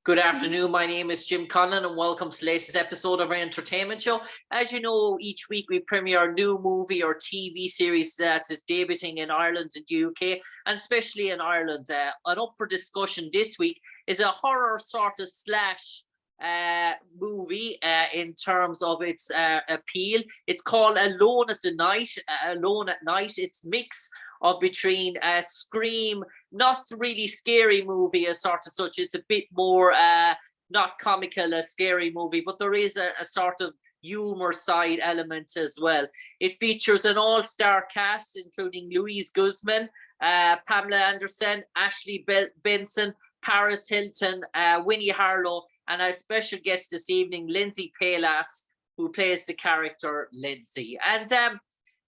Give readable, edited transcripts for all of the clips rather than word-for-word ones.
Good afternoon. My name is Jim Conlan and welcome to the latest episode of our entertainment show. As you know, each week we premiere a new movie or TV series that is debuting in Ireland and UK, and especially in Ireland. And up for discussion this week is a horror sort of slash movie in terms of its appeal. It's called Alone at Night. Alone at Night. It's mix of between a scream, not really scary movie as sort of such. It's a bit more not comical, a scary movie, but there is a sort of humor side element as well. It features an all-star cast, including Louise Guzman, Pamela Anderson, Ashley Benson, Paris Hilton, Winnie Harlow, and a special guest this evening, Lindsey Pelas, who plays the character Lindsay. And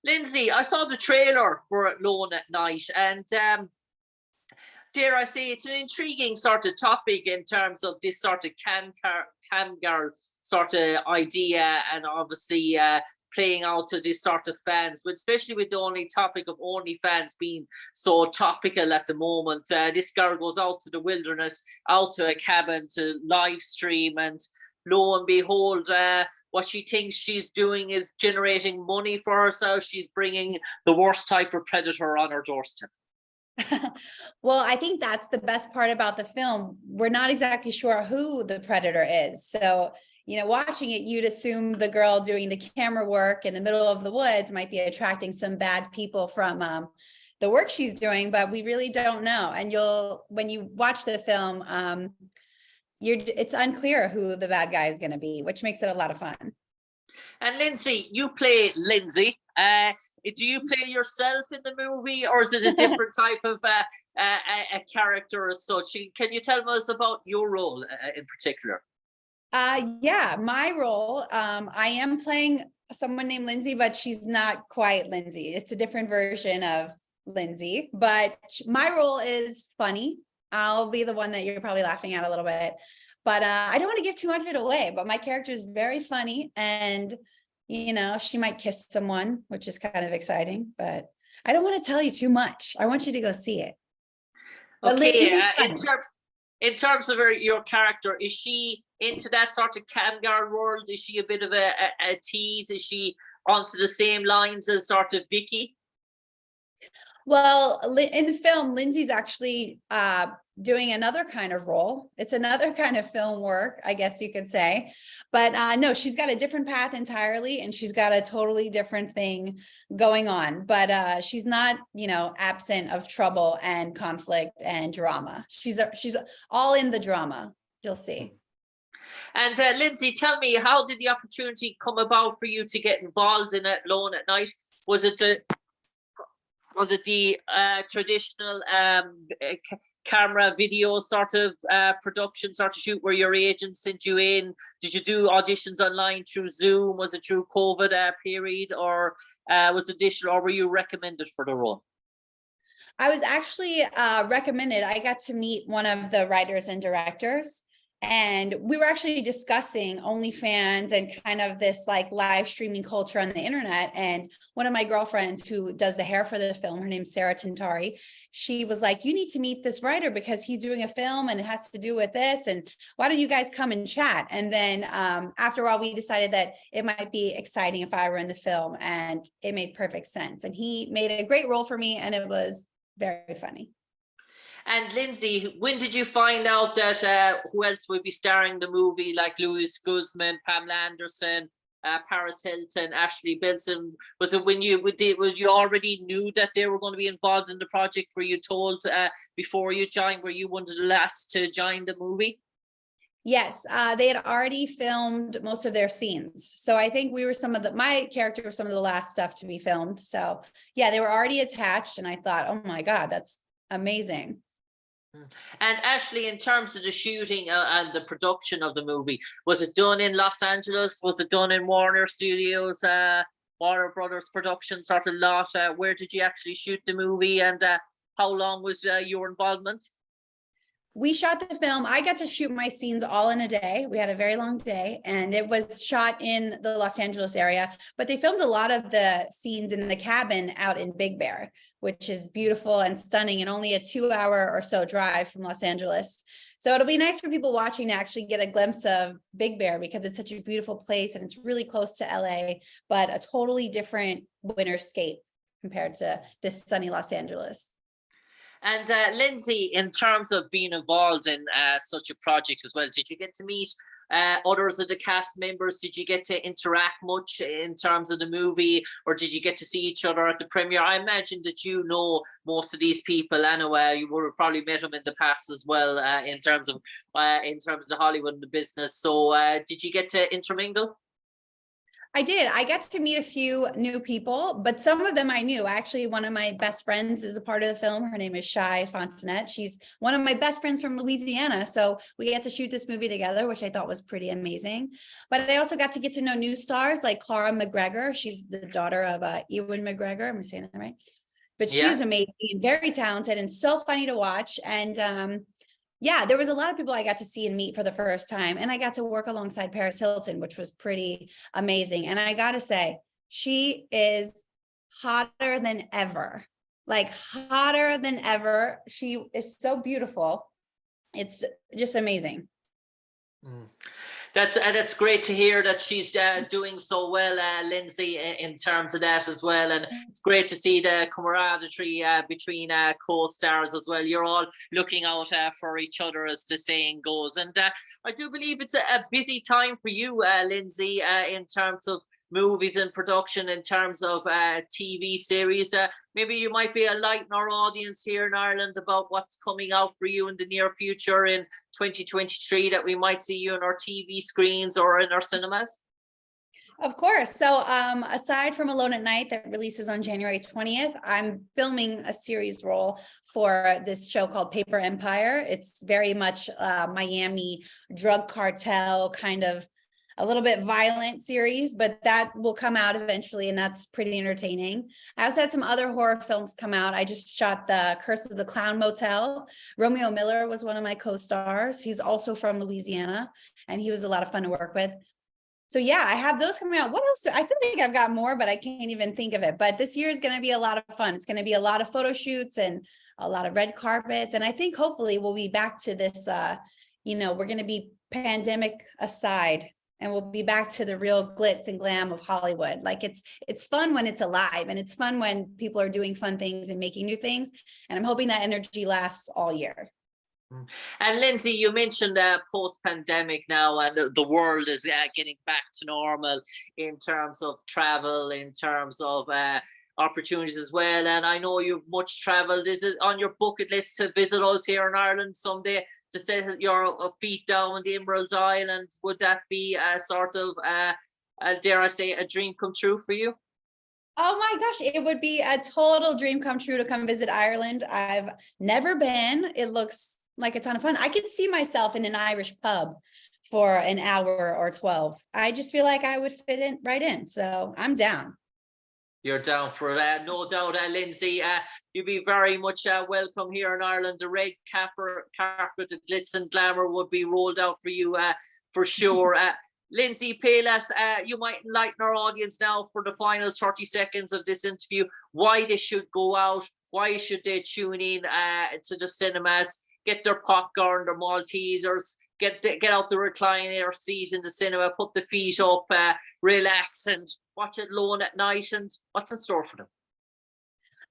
Lindsay, I saw the trailer for Alone at Night, and dare I say, it's an intriguing sort of topic in terms of this sort of cam girl sort of idea, and obviously playing out to this sort of fans, but especially with the only topic of OnlyFans being so topical at the moment. This girl goes out to the wilderness, out to a cabin to live stream, and lo and behold, what she thinks she's doing is generating money for herself. She's bringing the worst type of predator on her doorstep. Well, I think that's the best part about the film. We're not exactly sure who the predator is. So, watching it, you'd assume the girl doing the camera work in the middle of the woods might be attracting some bad people from the work she's doing, but we really don't know. And when you watch the film, it's unclear who the bad guy is going to be, which makes it a lot of fun. And Lindsay, you play Lindsay. Do you play yourself in the movie, or is it a different type of a character as such? Can you tell us about your role in particular? Yeah, my role, I am playing someone named Lindsay, but she's not quite Lindsay. It's a different version of Lindsay, but my role is funny. I'll be the one that you're probably laughing at a little bit, but I don't want to give too much of it away, but my character is very funny, and she might kiss someone, which is kind of exciting, but I don't want to tell you too much. I want you to go see it. Okay, in terms of your character, is she into that sort of cam girl world? Is she a bit of a tease? Is she onto the same lines as sort of Vicky? Well, in the film, Lindsay's actually doing another kind of role. It's another kind of film work, I guess you could say. But no, she's got a different path entirely, and she's got a totally different thing going on. But she's not, absent of trouble and conflict and drama. She's all in the drama. You'll see. And Lindsay, tell me, how did the opportunity come about for you to get involved in Alone at Night? Was it the traditional camera video sort of production sort of shoot where your agent sent you in? Did you do auditions online through Zoom? Was it through COVID period, or was it additional, or were you recommended for the role? I was actually recommended. I got to meet one of the writers and directors, and we were actually discussing OnlyFans and kind of this like live streaming culture on the internet. And one of my girlfriends who does the hair for the film, her name's Sarah Tintari, she was like, you need to meet this writer because he's doing a film and it has to do with this. And why don't you guys come and chat? And then after a while, we decided that it might be exciting if I were in the film, and it made perfect sense. And he made a great role for me, and it was very funny. And Lindsay, when did you find out that who else would be starring the movie, like Louise Guzman, Pamela Anderson, Paris Hilton, Ashley Benson? Was it when you already knew that they were going to be involved in the project? Were you told before you joined? Were you one of the last to join the movie? Yes, they had already filmed most of their scenes. So I think we were my character was some of the last stuff to be filmed. So yeah, they were already attached, and I thought, oh my God, that's amazing. And Ashley, in terms of the shooting and the production of the movie, was it done in Los Angeles? Was it done in Warner Studios, Warner Brothers production sort of lot? Where did you actually shoot the movie, and how long was your involvement? We shot the film. I got to shoot my scenes all in a day. We had a very long day, and it was shot in the Los Angeles area, but they filmed a lot of the scenes in the cabin out in Big Bear, which is beautiful and stunning, and only a 2-hour or so drive from Los Angeles. So it'll be nice for people watching to actually get a glimpse of Big Bear, because it's such a beautiful place and it's really close to LA, but a totally different winterscape compared to this sunny Los Angeles. And Lindsay, in terms of being involved in such a project as well, did you get to meet others of the cast members? Did you get to interact much in terms of the movie, or did you get to see each other at the premiere? I imagine that you know most of these people anyway. You would have probably met them in the past as well, in terms of the Hollywood and the business. So did you get to intermingle? I did. I got to meet a few new people, but some of them I knew. Actually, one of my best friends is a part of the film. Her name is Sky Ferreira. She's one of my best friends from Louisiana. So we got to shoot this movie together, which I thought was pretty amazing. But I also got to get to know new stars like Clara McGregor. She's the daughter of Ewan McGregor. I'm saying that right. But she was amazing, very talented, and so funny to watch. And yeah, there was a lot of people I got to see and meet for the first time. And I got to work alongside Paris Hilton, which was pretty amazing. And I got to say, she is hotter than ever, like hotter than ever. She is so beautiful. It's just amazing. That's great to hear that she's doing so well, Lindsay, in terms of that as well. And it's great to see the camaraderie between co-stars as well. You're all looking out for each other, as the saying goes. And I do believe it's a busy time for you, Lindsay, in terms of movies and production, in terms of TV series. Maybe you might be enlightening our audience here in Ireland about what's coming out for you in the near future in 2023, that we might see you on our TV screens or in our cinemas. Of course. So aside from Alone at Night that releases on January 20th, I'm filming a series role for this show called Paper Empire. It's very much Miami drug cartel, kind of a little bit violent series, but that will come out eventually, and that's pretty entertaining. I also had some other horror films come out. I just shot The Curse of the Clown Motel. Romeo Miller was one of my co-stars. He's also from Louisiana, and he was a lot of fun to work with. So yeah, I have those coming out. What else? I feel like I've got more, but I can't even think of it. But this year is going to be a lot of fun. It's going to be a lot of photo shoots and a lot of red carpets. And I think hopefully we'll be back to this, we're going to be pandemic aside, and we'll be back to the real glitz and glam of Hollywood. Like it's fun when it's alive, and it's fun when people are doing fun things and making new things. And I'm hoping that energy lasts all year. And Lindsay, you mentioned post-pandemic now, and the world is getting back to normal in terms of travel, in terms of opportunities as well. And I know you've much traveled. Is it on your bucket list to visit us here in Ireland someday, to set your feet down on the Emerald Isle? And would that be a sort of, dare I say, a dream come true for you? Oh my gosh, it would be a total dream come true to come visit Ireland. I've never been. It looks like a ton of fun. I could see myself in an Irish pub for an hour or 12. I just feel like I would fit in right in. So I'm down. You're down for that, no doubt, Lindsay. You'd be very much welcome here in Ireland. The red carpet, the glitz and glamour would be rolled out for you for sure. Lindsey Pelas, you might enlighten our audience now for the final 30 seconds of this interview, why they should go out, why should they tune in to the cinemas, get their popcorn, their Maltesers, get out the recliner seat in the cinema, put the feet up, relax and watch it alone at night. And what's in store for them?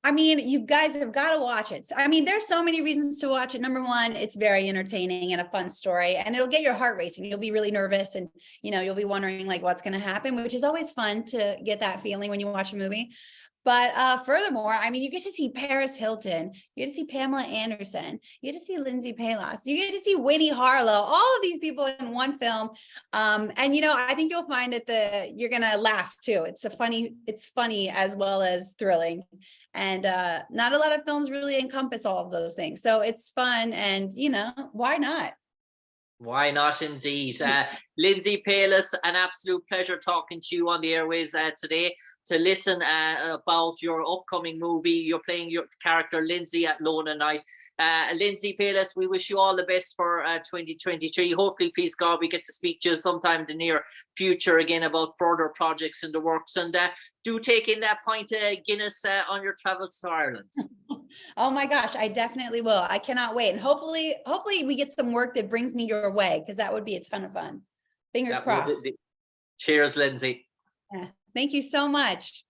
I mean, you guys have got to watch it. I mean, there's so many reasons to watch it. Number one, it's very entertaining and a fun story, and it'll get your heart racing. You'll be really nervous, and you'll be wondering like what's going to happen, which is always fun to get that feeling when you watch a movie. But furthermore, I mean, you get to see Paris Hilton, you get to see Pamela Anderson, you get to see Lindsey Pelas, you get to see Winnie Harlow, all of these people in one film. And I think you'll find that you're gonna laugh too. It's funny as well as thrilling. And not a lot of films really encompass all of those things. So it's fun, and why not? Why not indeed? Lindsey Pelas, an absolute pleasure talking to you on the airways today. listen about your upcoming movie. You're playing your character Lindsay at Lone and Night. Lindsey Pelas, we wish you all the best for 2023. Hopefully, please God, we get to speak to you sometime in the near future again about further projects in the works. And do take in that pint of Guinness on your travels to Ireland. Oh my gosh, I definitely will. I cannot wait. And hopefully we get some work that brings me your way, because that would be a ton of fun. Fingers crossed. Cheers, Lindsay. Yeah. Thank you so much.